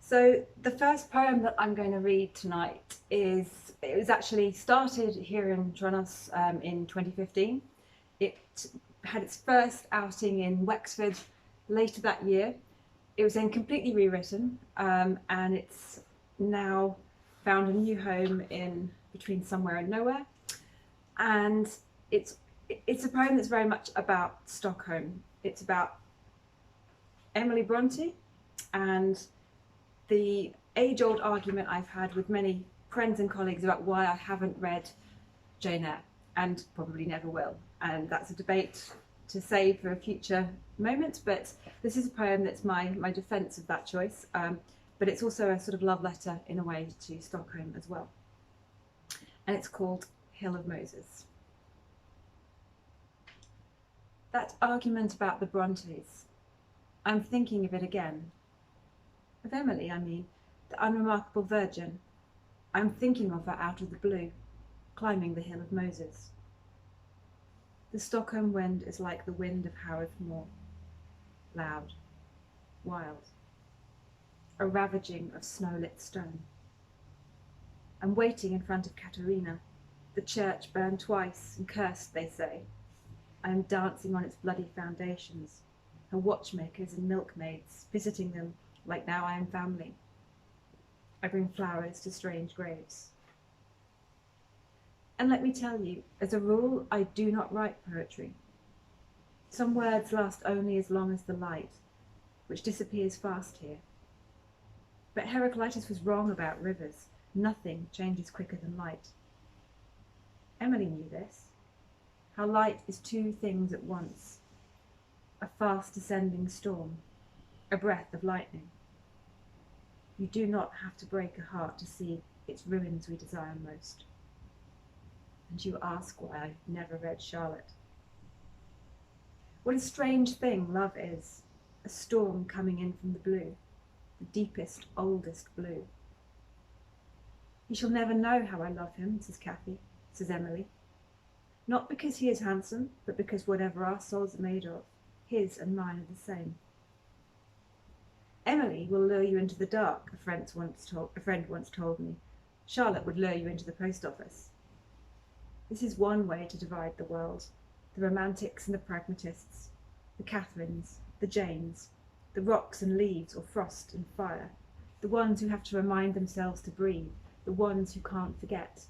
So the first poem that I'm going to read tonight it was actually started here in Tronos in 2015. It had its first outing in Wexford later that year. It was then completely rewritten, and it's now found a new home in between somewhere and nowhere. And it's a poem that's very much about Stockholm. It's about Emily Bronte and the age-old argument I've had with many friends and colleagues about why I haven't read Jane Eyre, and probably never will. And that's a debate to save for a future moment, but this is a poem that's my defence of that choice, but it's also a sort of love letter in a way to Stockholm as well. And it's called Hill of Moses. That argument about the Brontes, I'm thinking of it again. Of Emily, I mean, the unremarkable virgin. I'm thinking of her out of the blue, climbing the Hill of Moses. The Stockholm wind is like the wind of Howard Moor, loud, wild, a ravaging of snow-lit stone. I'm waiting in front of Katarina, the church burned twice and cursed, they say. I am dancing on its bloody foundations, her watchmakers and milkmaids, visiting them like now I am family. I bring flowers to strange graves. And let me tell you, as a rule, I do not write poetry. Some words last only as long as the light, which disappears fast here. But Heraclitus was wrong about rivers. Nothing changes quicker than light. Emily knew this, how light is two things at once, a fast descending storm, a breath of lightning. You do not have to break a heart to see its ruins we desire most. And you ask why I never read Charlotte. What a strange thing love is, a storm coming in from the blue, the deepest, oldest blue. He shall never know how I love him, says Cathy, says Emily. Not because he is handsome, but because whatever our souls are made of, his and mine are the same. Emily will lure you into the dark, a friend once told me. Charlotte would lure you into the post office. This is one way to divide the world, the romantics and the pragmatists, the Catherines, the Janes, the rocks and leaves or frost and fire, the ones who have to remind themselves to breathe, the ones who can't forget,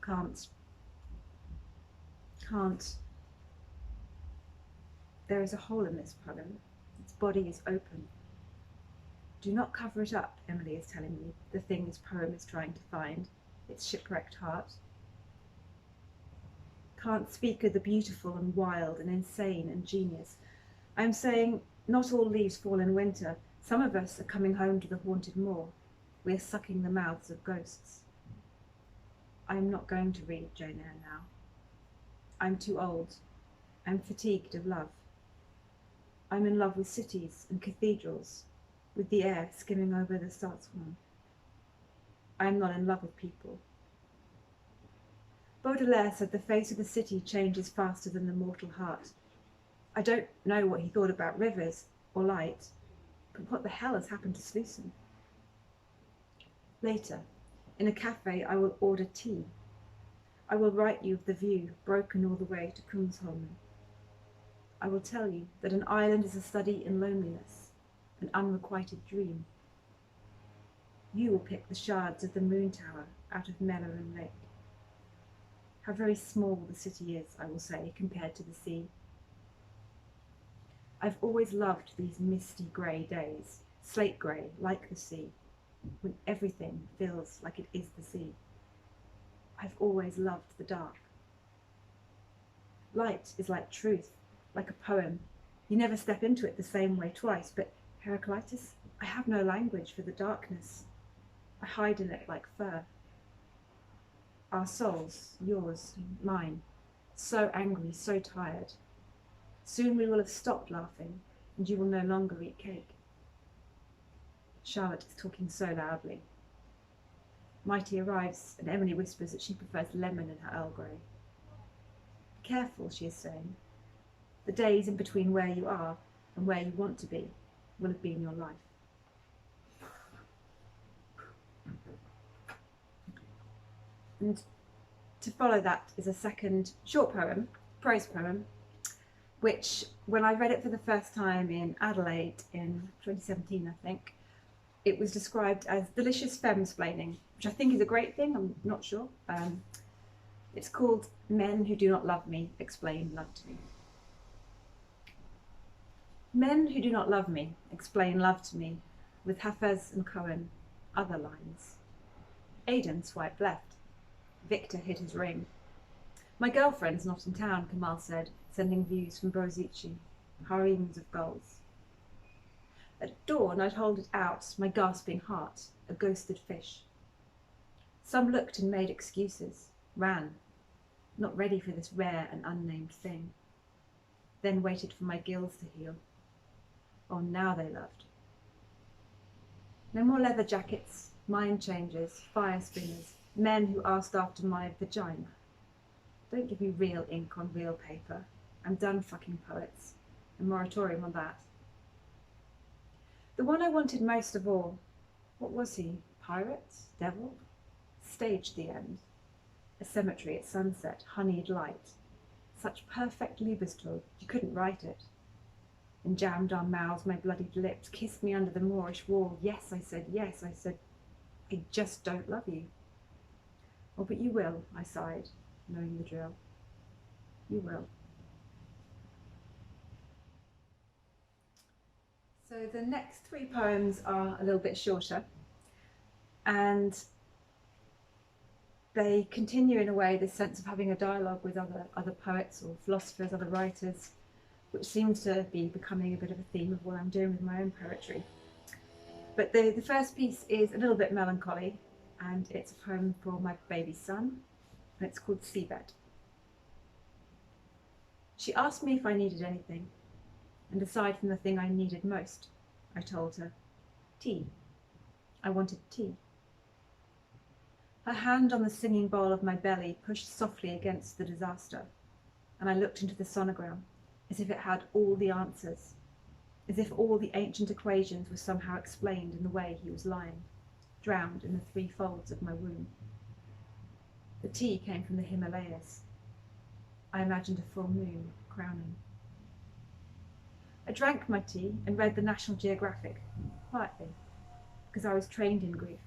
can't. There is a hole in this poem. Its body is open. Do not cover it up, Emily is telling me, the thing this poem is trying to find, its shipwrecked heart. Can't speak of the beautiful and wild and insane and genius. I am saying not all leaves fall in winter. Some of us are coming home to the haunted moor. We are sucking the mouths of ghosts. I am not going to read Jane Eyre now. I'm too old. I'm fatigued of love. I'm in love with cities and cathedrals, with the air skimming over the Staatsman. I am not in love with people. Baudelaire said the face of the city changes faster than the mortal heart. I don't know what he thought about rivers or light, but what the hell has happened to Slusen? Later, in a cafe, I will order tea. I will write you of the view, broken all the way to Kungsholmen. I will tell you that an island is a study in loneliness, an unrequited dream. You will pick the shards of the moon tower out of Melleran Lake. How very small the city is, I will say, compared to the sea. I've always loved these misty grey days, slate grey, like the sea, when everything feels like it is the sea. I've always loved the dark. Light is like truth, like a poem. You never step into it the same way twice, but Heraclitus, I have no language for the darkness. I hide in it like fur. Our souls, yours, mine, so angry, so tired. Soon we will have stopped laughing, and you will no longer eat cake. Charlotte is talking so loudly. Mighty arrives, and Emily whispers that she prefers lemon in her Earl Grey. Careful, she is saying. The days in between where you are and where you want to be will have been your life. And to follow that is a second short poem, prose poem, which when I read it for the first time in Adelaide in 2017, I think, it was described as delicious femsplaining, which I think is a great thing, I'm not sure. It's called Men Who Do Not Love Me Explain Love to Me. Men who do not love me explain love to me with Hafez and Cohen, other lines. Aidan swiped left. Victor hid his ring. My girlfriend's not in town, Kamal said, sending views from Brozici, harems of gulls. At dawn I'd hold it out, my gasping heart, a ghosted fish. Some looked and made excuses, ran, not ready for this rare and unnamed thing. Then waited for my gills to heal. Oh, now they loved. No more leather jackets, mind changers, fire spinners, men who asked after my vagina. Don't give me real ink on real paper. I'm done fucking poets. A moratorium on that. The one I wanted most of all, what was he? Pirate? Devil? Staged the end. A cemetery at sunset, honeyed light. Such perfect Liebestod, you couldn't write it. And jammed our mouths, my bloodied lips, kissed me under the Moorish wall. Yes, I said, I just don't love you. Oh, but you will, I sighed, knowing the drill. You will. So the next three poems are a little bit shorter, and they continue in a way this sense of having a dialogue with other poets or philosophers, other writers, which seems to be becoming a bit of a theme of what I'm doing with my own poetry. But the first piece is a little bit melancholy, and it's a poem for my baby son, and it's called Seabed. She asked me if I needed anything, and aside from the thing I needed most, I told her, tea. I wanted tea. Her hand on the singing bowl of my belly pushed softly against the disaster, and I looked into the sonogram, as if it had all the answers, as if all the ancient equations were somehow explained in the way he was lying, drowned in the three folds of my womb. The tea came from the Himalayas. I imagined a full moon crowning. I drank my tea and read the National Geographic, quietly, because I was trained in grief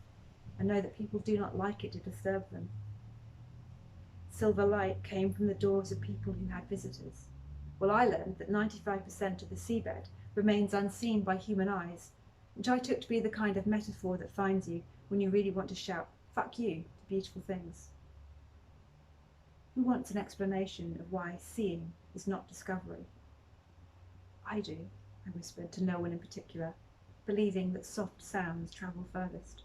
and know that people do not like it to disturb them. Silver light came from the doors of people who had visitors. Well, I learned that 95% of the seabed remains unseen by human eyes, which I took to be the kind of metaphor that finds you when you really want to shout, fuck you, to beautiful things. Who wants an explanation of why seeing is not discovery? I do, I whispered to no one in particular, believing that soft sounds travel furthest.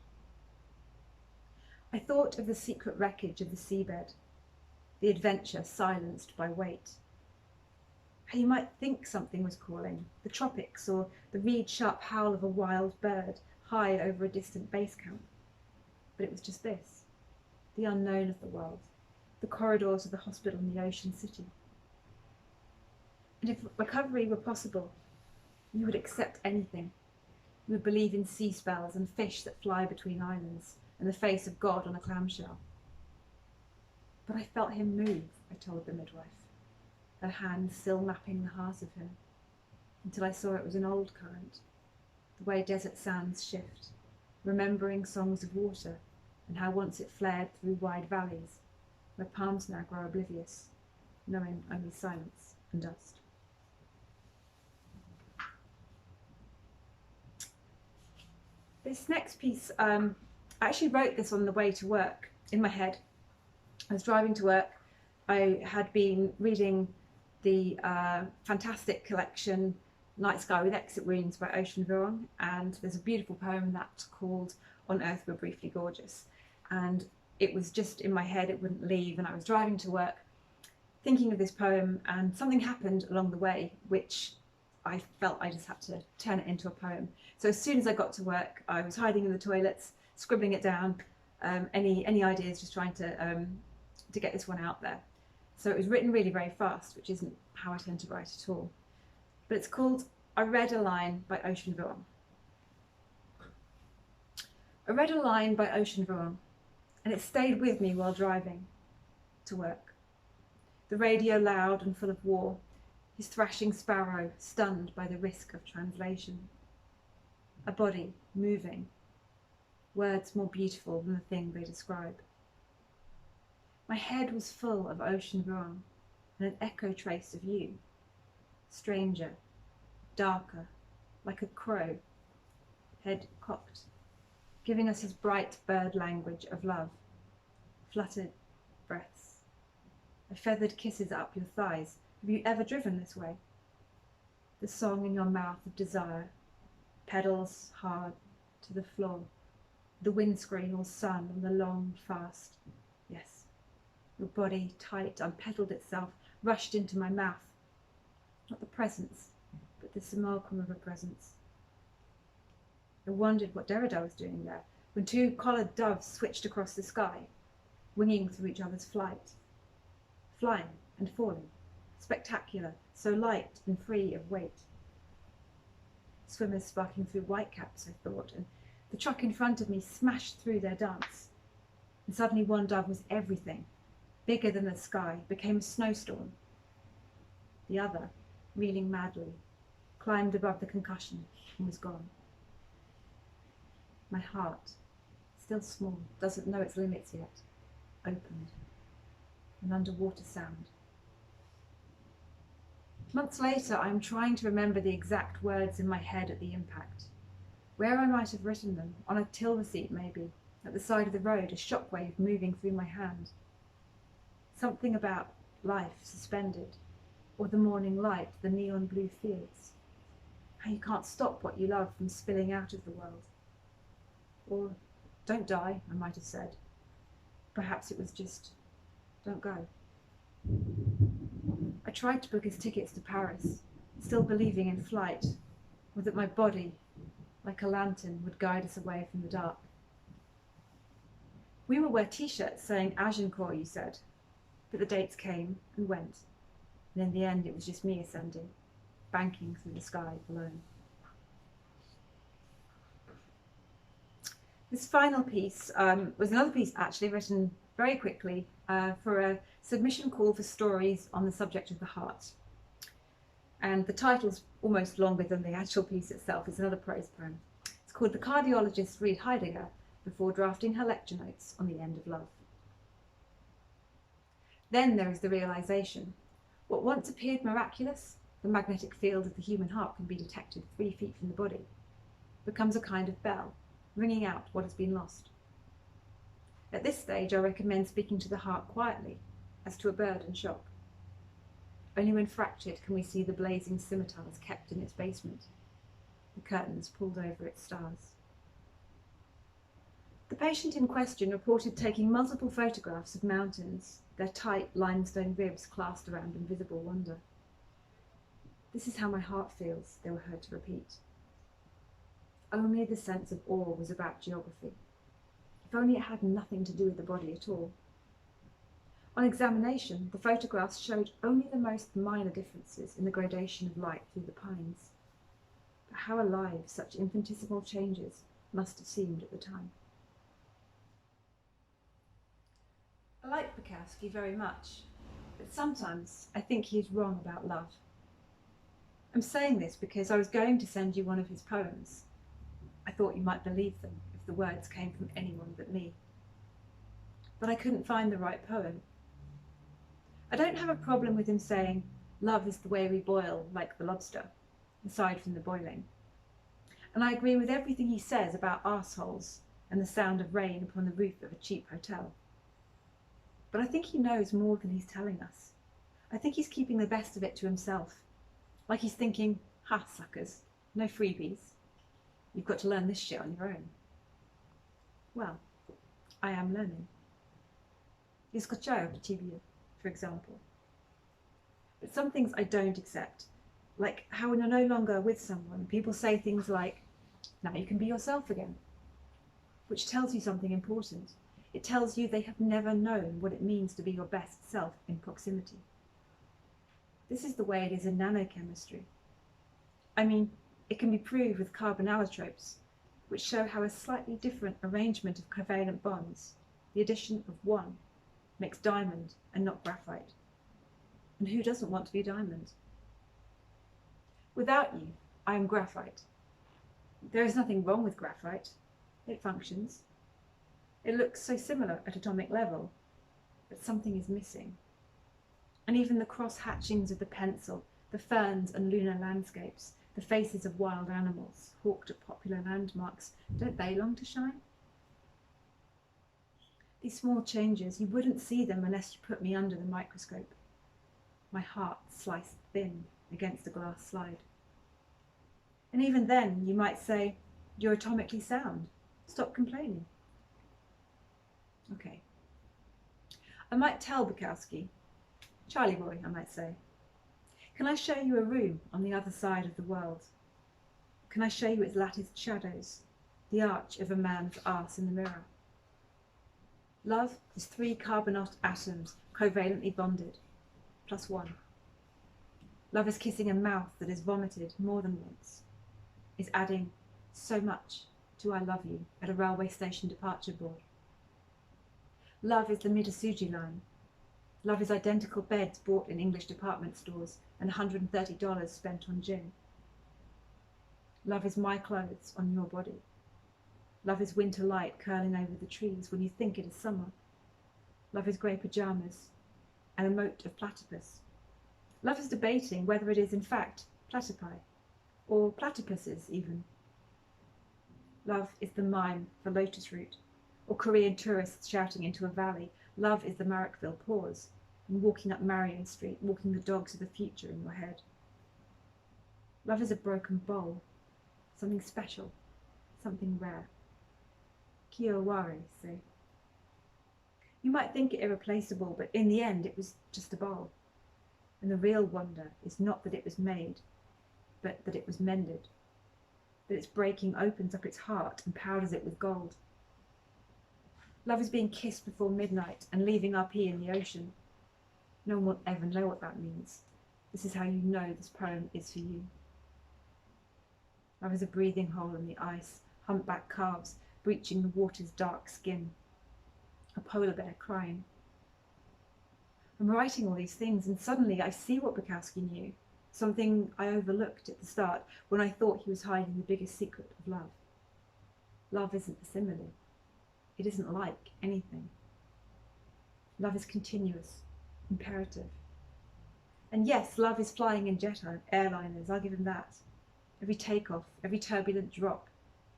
I thought of the secret wreckage of the seabed, the adventure silenced by weight. How you might think something was calling, the tropics or the reed-sharp howl of a wild bird high over a distant base camp. But it was just this, the unknown of the world, the corridors of the hospital in the ocean city. And if recovery were possible, you would accept anything. You would believe in sea spells and fish that fly between islands and the face of God on a clamshell. But I felt him move, I told the midwife, her hand still mapping the heart of him, until I saw it was an old current, the way desert sands shift, remembering songs of water and how once it flared through wide valleys, where palms now grow oblivious, knowing only silence and dust. This next piece, I actually wrote this on the way to work in my head. I was driving to work. I had been reading the fantastic collection Night Sky with Exit Wounds by Ocean Vuong, and there's a beautiful poem in that called On Earth We're Briefly Gorgeous. And it was just in my head, it wouldn't leave, and I was driving to work thinking of this poem, and something happened along the way which I felt I just had to turn it into a poem. So as soon as I got to work, I was hiding in the toilets, scribbling it down, any ideas, just trying to get this one out there. So it was written really very fast, which isn't how I tend to write at all. But it's called I Read a Line by Ocean Vuong. I read a line by Ocean Vuong. and it stayed with me while driving to work. The radio loud and full of war, his thrashing sparrow stunned by the risk of translation. A body moving, words more beautiful than the thing they describe. My head was full of ocean wrong and an echo trace of you, stranger, darker, like a crow, head cocked, giving us his bright bird language of love, fluttered breaths, feathered kisses up your thighs. Have you ever driven this way? The song in your mouth of desire, pedals hard to the floor, the windscreen all sun and the long fast. Yes, your body tight unpedaled itself, rushed into my mouth. Not the presence, but the simulacrum of a presence. I wondered what Derrida was doing there, when two collared doves switched across the sky, winging through each other's flight, flying and falling, spectacular, so light and free of weight. Swimmers sparking through whitecaps, I thought, and the truck in front of me smashed through their dance. And suddenly one dove was everything, bigger than the sky, became a snowstorm. The other, reeling madly, climbed above the concussion and was gone. My heart, still small, doesn't know its limits yet, opened. An underwater sound. Months later, I am trying to remember the exact words in my head at the impact. Where I might have written them, on a till receipt maybe, at the side of the road, a shockwave moving through my hand. Something about life suspended, or the morning light, the neon blue fields. How you can't stop what you love from spilling out of the world. Or, don't die, I might have said. Perhaps it was just, don't go. I tried to book his tickets to Paris, still believing in flight, or that my body, like a lantern, would guide us away from the dark. We will wear t-shirts saying Agincourt, you said, but the dates came and went, and in the end it was just me ascending, banking through the sky alone. This final piece was another piece actually written very quickly for a submission call for stories on the subject of the heart. And the title's almost longer than the actual piece itself. It's another prose poem. It's called The Cardiologist Read Heidegger Before Drafting Her Lecture Notes on the End of Love. Then there is the realization. What once appeared miraculous, the magnetic field of the human heart can be detected 3 feet from the body, becomes a kind of bell, ringing out what has been lost. At this stage, I recommend speaking to the heart quietly, as to a bird in shock. Only when fractured can we see the blazing scimitars kept in its basement, the curtains pulled over its stars. The patient in question reported taking multiple photographs of mountains, their tight limestone ribs clasped around invisible wonder. This is how my heart feels, they were heard to repeat. If only the sense of awe was about geography. If only it had nothing to do with the body at all. On examination, the photographs showed only the most minor differences in the gradation of light through the pines. But how alive such infinitesimal changes must have seemed at the time. I like Bukowski very much, but sometimes I think he is wrong about love. I'm saying this because I was going to send you one of his poems. I thought you might believe them if the words came from anyone but me. But I couldn't find the right poem. I don't have a problem with him saying, love is the way we boil like the lobster, aside from the boiling. And I agree with everything he says about arseholes and the sound of rain upon the roof of a cheap hotel. But I think he knows more than he's telling us. I think he's keeping the best of it to himself. Like he's thinking, ha, suckers, no freebies. You've got to learn this shit on your own. Well, I am learning. Io scocciaio di tibia, for example. But some things I don't accept, like how when you're no longer with someone, people say things like, now you can be yourself again, which tells you something important. It tells you they have never known what it means to be your best self in proximity. This is the way it is in nanochemistry. I mean, it can be proved with carbon allotropes, which show how a slightly different arrangement of covalent bonds, the addition of one makes diamond and not graphite. And who doesn't want to be diamond? Without you, I am graphite. There is nothing wrong with graphite. It functions. It looks so similar at atomic level, but something is missing. And even the cross-hatchings of the pencil, the ferns and lunar landscapes, the faces of wild animals, hawked at popular landmarks, don't they long to shine? These small changes, you wouldn't see them unless you put me under the microscope. My heart sliced thin against a glass slide. And even then, you might say, you're atomically sound. Stop complaining. Okay. I might tell Bukowski, Charlie boy, I might say, can I show you a room on the other side of the world? Can I show you its latticed shadows, the arch of a man's arse in the mirror? Love is 3 carbonate atoms covalently bonded, plus 1. Love is kissing a mouth that has vomited more than once, is adding so much to I love you at a railway station departure board. Love is the Midasuji line. Love is identical beds bought in English department stores and $130 spent on gin. Love is my clothes on your body. Love is winter light curling over the trees when you think it is summer. Love is grey pyjamas and a moat of platypus. Love is debating whether it is in fact platypi, or platypuses even. Love is the mime for lotus root, or Korean tourists shouting into a valley. Love is the Marrickville pause, and walking up Marion Street, walking the dogs of the future in your head. Love is a broken bowl, something special, something rare. Kiyowari, say. You might think it irreplaceable, but in the end it was just a bowl. And the real wonder is not that it was made, but that it was mended. That its breaking opens up its heart and powders it with gold. Love is being kissed before midnight and leaving RP in the ocean. No one will ever know what that means. This is how you know this poem is for you. Love is a breathing hole in the ice, humpback calves breaching the water's dark skin. A polar bear crying. I'm writing all these things and suddenly I see what Bukowski knew, something I overlooked at the start when I thought he was hiding the biggest secret of love. Love isn't a simile. It isn't like anything. Love is continuous, imperative. And yes, love is flying in jet airliners, I'll give him that. Every takeoff, every turbulent drop,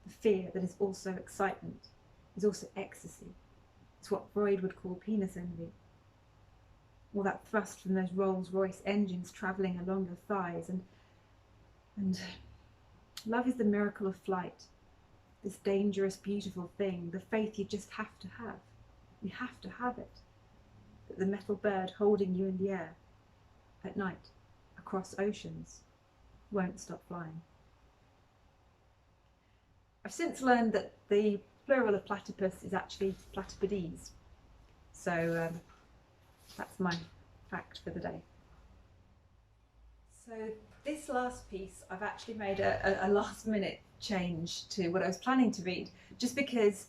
the fear that is also excitement, is also ecstasy. It's what Freud would call penis envy. All that thrust from those Rolls-Royce engines travelling along your thighs, and love is the miracle of flight. This dangerous, beautiful thing, the faith you just have to have. You have to have it. That the metal bird holding you in the air, at night, across oceans, won't stop flying. I've since learned that the plural of platypus is actually platypides. So that's my fact for the day. So this last piece, I've actually made a last minute change to what I was planning to read, just because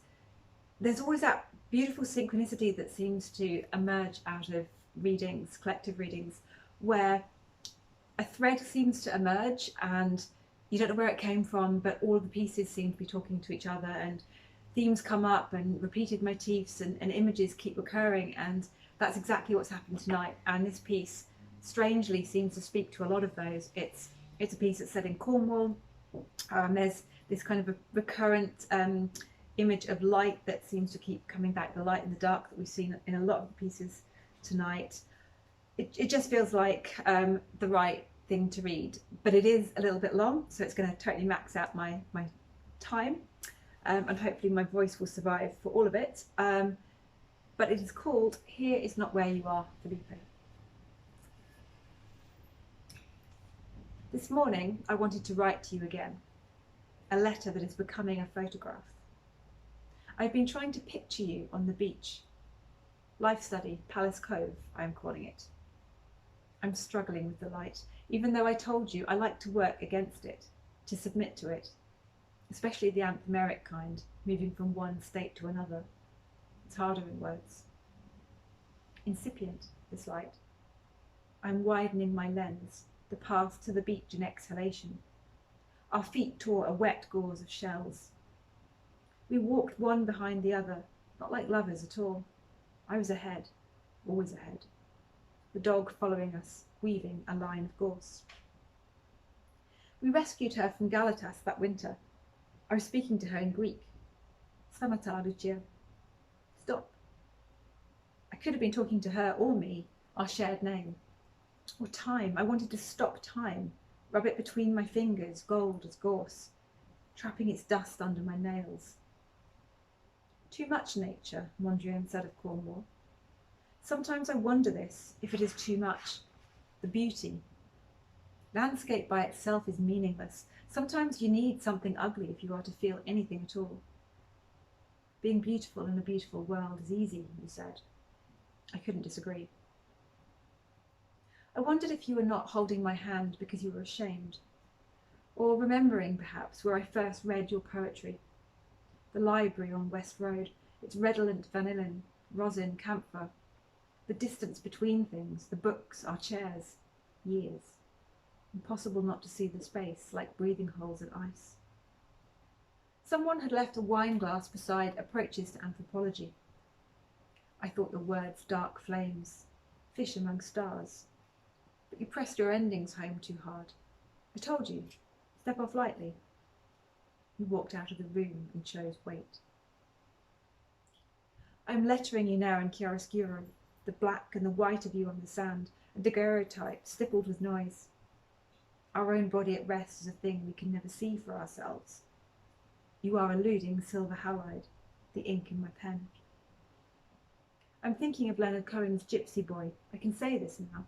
there's always that beautiful synchronicity that seems to emerge out of readings, collective readings, where a thread seems to emerge and you don't know where it came from, but all of the pieces seem to be talking to each other and themes come up and repeated motifs and images keep recurring, and that's exactly what's happened tonight. And this piece strangely seems to speak to a lot of those. It's a piece that's set in Cornwall. There's this kind of a recurrent image of light that seems to keep coming back, the light and the dark that we've seen in a lot of the pieces tonight. It just feels like the right thing to read, but it is a little bit long, so it's going to totally max out my time, and hopefully my voice will survive for all of it. But it is called Here Is Not Where You Are, Felipe. This morning I wanted to write to you again, a letter that is becoming a photograph. I've been trying to picture you on the beach. Life study, Palace Cove, I am calling it. I'm struggling with the light, even though I told you I like to work against it, to submit to it, especially the anthemeric kind, moving from one state to another. It's harder in words. Incipient, this light. I'm widening my lens, the path to the beach in exhalation. Our feet tore a wet gauze of shells. We walked one behind the other, not like lovers at all. I was ahead, always ahead. The dog following us, weaving a line of gorse. We rescued her from Galatas that winter. I was speaking to her in Greek. Stamata, Lucia. Stop. I could have been talking to her or me, our shared name. Or time. I wanted to stop time, rub it between my fingers, gold as gorse, trapping its dust under my nails. Too much nature, Mondrian said of Cornwall. Sometimes I wonder this, if it is too much. The beauty. Landscape by itself is meaningless. Sometimes you need something ugly if you are to feel anything at all. Being beautiful in a beautiful world is easy, you said. I couldn't disagree. I wondered if you were not holding my hand because you were ashamed, or remembering, perhaps, where I first read your poetry. The library on West Road, its redolent vanillin, rosin, camphor, the distance between things, the books, our chairs, years. Impossible not to see the space, like breathing holes in ice. Someone had left a wine glass beside Approaches to Anthropology. I thought the words dark flames, fish among stars. But you pressed your endings home too hard. I told you, step off lightly. You walked out of the room and chose wait. I am lettering you now in chiaroscuro, the black and the white of you on the sand, a daguerreotype stippled with noise. Our own body at rest is a thing we can never see for ourselves. You are eluding silver halide, the ink in my pen. I'm thinking of Leonard Cohen's Gypsy Boy. I can say this now.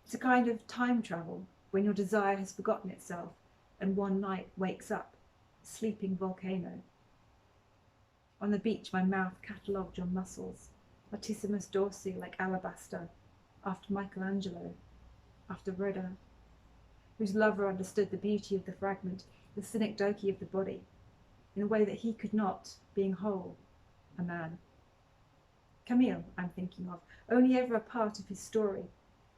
It's a kind of time travel when your desire has forgotten itself and one night wakes up, a sleeping volcano. On the beach, my mouth catalogued your muscles, latissimus dorsi like alabaster, after Michelangelo, after Rodin, whose lover understood the beauty of the fragment, the synecdoche of the body, in a way that he could not, being whole, a man. Camille, I'm thinking of, only ever a part of his story,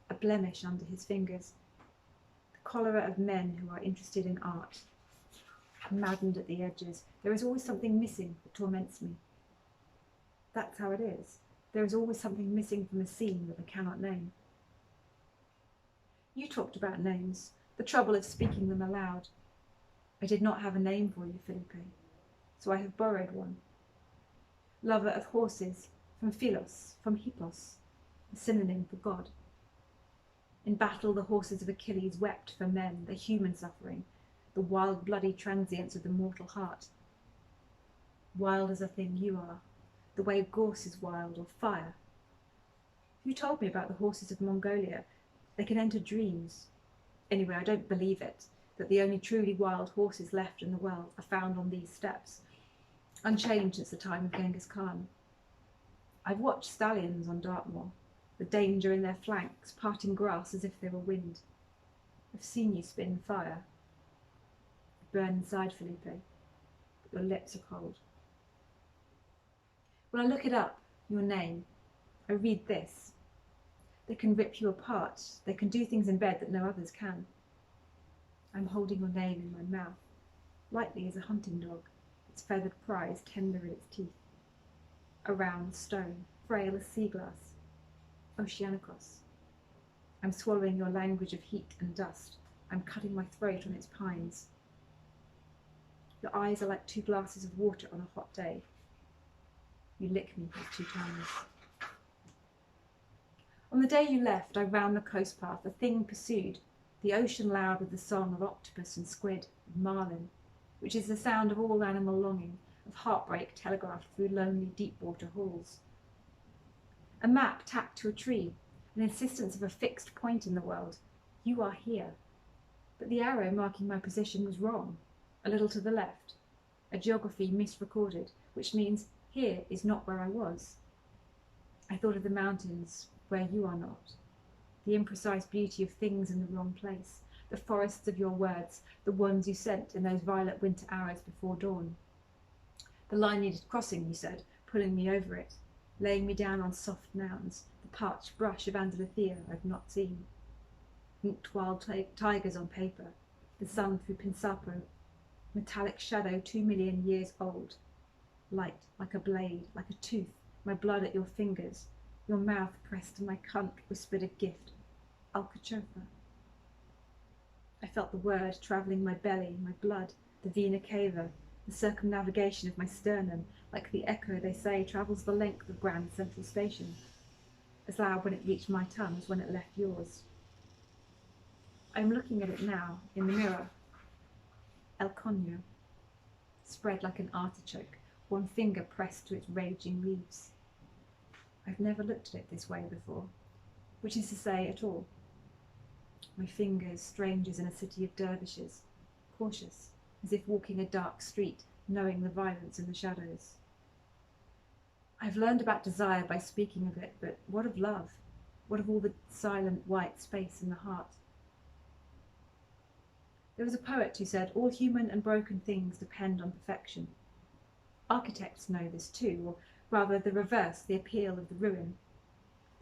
a blemish under his fingers. The cholera of men who are interested in art. Maddened at the edges, there is always something missing that torments me. That's how it is. There is always something missing from a scene that I cannot name. You talked about names, the trouble of speaking them aloud. I did not have a name for you, Felipe, so I have borrowed one. Lover of horses, from Philos, from Hippos, a synonym for God. In battle, the horses of Achilles wept for men, the human suffering, the wild, bloody transience of the mortal heart. Wild as a thing you are, the way gorse is wild, or fire. Who told me about the horses of Mongolia? They can enter dreams. Anyway, I don't believe it, that the only truly wild horses left in the world are found on these steppes, unchanged since the time of Genghis Khan. I've watched stallions on Dartmoor, the danger in their flanks, parting grass as if they were wind. I've seen you spin fire. You burn inside, Felipe, but your lips are cold. When I look it up, your name, I read this. They can rip you apart. They can do things in bed that no others can. I'm holding your name in my mouth, lightly as a hunting dog, its feathered prize tender in its teeth. A round stone, frail as sea glass. Oceanicos. I'm swallowing your language of heat and dust. I'm cutting my throat on its pines. Your eyes are like 2 glasses of water on a hot day. You lick me with 2 tongues. On the day you left, I round the coast path, a thing pursued, the ocean loud with the song of octopus and squid, and marlin, which is the sound of all animal longing, of heartbreak telegraphed through lonely deep-water halls. A map tacked to a tree, an insistence of a fixed point in the world. You are here. But the arrow marking my position was wrong, a little to the left, a geography misrecorded, which means here is not where I was. I thought of the mountains where you are not, the imprecise beauty of things in the wrong place, the forests of your words, the ones you sent in those violet winter hours before dawn. The line needed crossing, you said, pulling me over it. laying me down on soft nouns, the parched brush of Andalathea I've not seen. Inked wild tigers on paper, the sun through Pinsapo, metallic shadow 2 million years old. Light like a blade, like a tooth, my blood at your fingers, your mouth pressed to my cunt, whispered a gift. Alcachofa. I felt the word travelling my belly, my blood, the vena cava, the circumnavigation of my sternum, like the echo, they say, travels the length of Grand Central Station, as loud when it reached my tongue as when it left yours. I am looking at it now, in the mirror. El Coño, spread like an artichoke, one finger pressed to its raging leaves. I've never looked at it this way before, which is to say, at all. My fingers, strangers in a city of dervishes, cautious, as if walking a dark street, knowing the violence in the shadows. I've learned about desire by speaking of it, but what of love? What of all the silent white space in the heart? There was a poet who said, all human and broken things depend on perfection. Architects know this too, or rather the reverse, the appeal of the ruin,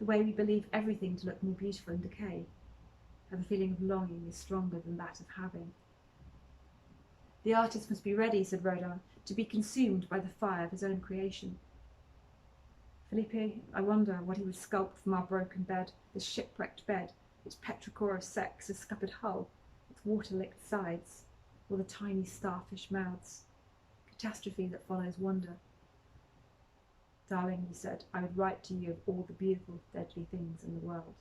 the way we believe everything to look more beautiful in decay, how the feeling of longing is stronger than that of having. The artist must be ready, said Rodin, to be consumed by the fire of his own creation. Felipe, I wonder what he would sculpt from our broken bed, this shipwrecked bed, its petrichor of sex, a scuppered hull, its water-licked sides, or the tiny starfish mouths. Catastrophe that follows wonder. Darling, he said, I would write to you of all the beautiful, deadly things in the world.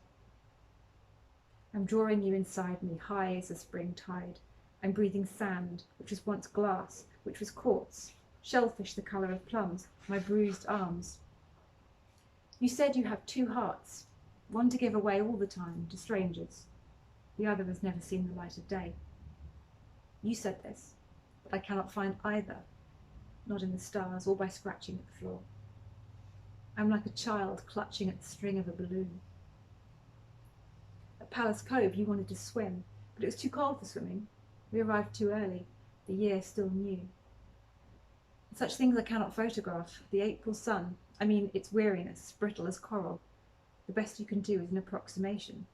I'm drawing you inside me, high as a spring tide. I'm breathing sand, which was once glass, which was quartz, shellfish the colour of plums, my bruised arms. You said you have two hearts, one to give away all the time to strangers. The other has never seen the light of day. You said this, but I cannot find either, not in the stars or by scratching at the floor. I'm like a child clutching at the string of a balloon. At Palace Cove you wanted to swim, but it was too cold for swimming. We arrived too early, the year still new. Such things I cannot photograph. The April sun, I mean its weariness, brittle as coral. The best you can do is an approximation.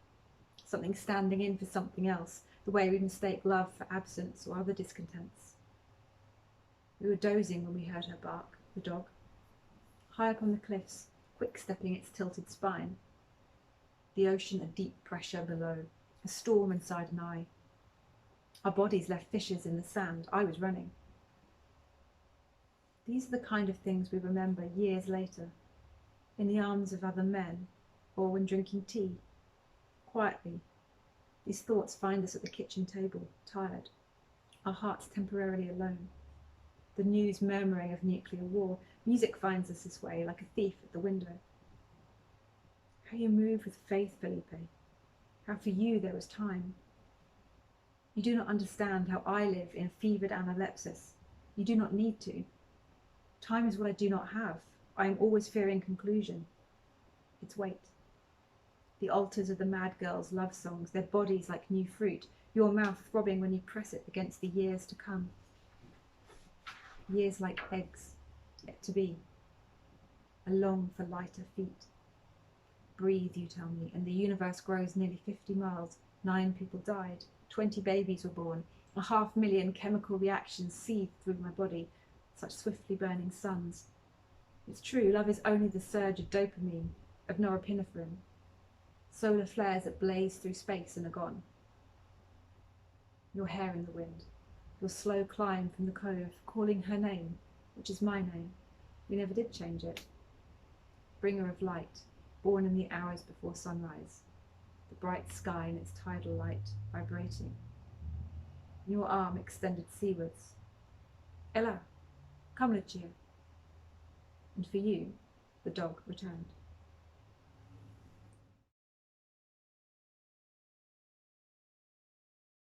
Something standing in for something else, the way we mistake love for absence or other discontents. We were dozing when we heard her bark, the dog. High up on the cliffs, quick-stepping its tilted spine. The ocean a deep pressure below, a storm inside an eye. Our bodies left fissures in the sand. I was running. These are the kind of things we remember years later, in the arms of other men, or when drinking tea. Quietly, these thoughts find us at the kitchen table, tired, our hearts temporarily alone. The news murmuring of nuclear war, music finds us this way, like a thief at the window. How you move with faith, Felipe. How for you there was time. You do not understand how I live in fevered analepsis. You do not need to. Time is what I do not have. I am always fearing conclusion. Its weight. The altars of the mad girls' love songs, their bodies like new fruit, your mouth throbbing when you press it against the years to come. Years like eggs, yet to be. I long for lighter feet. Breathe, you tell me, and the universe grows nearly 50 miles. 9 people died. 20 babies were born. 500,000 chemical reactions seethed through my body, such swiftly burning suns. It's true, love is only the surge of dopamine, of norepinephrine. Solar flares that blaze through space and are gone. Your hair in the wind, your slow climb from the cove, calling her name, which is my name. We never did change it. Bringer of light, born in the hours before sunrise. The bright sky in its tidal light, vibrating. Your arm extended seawards. Ella, come, Lucia. And for you, the dog returned.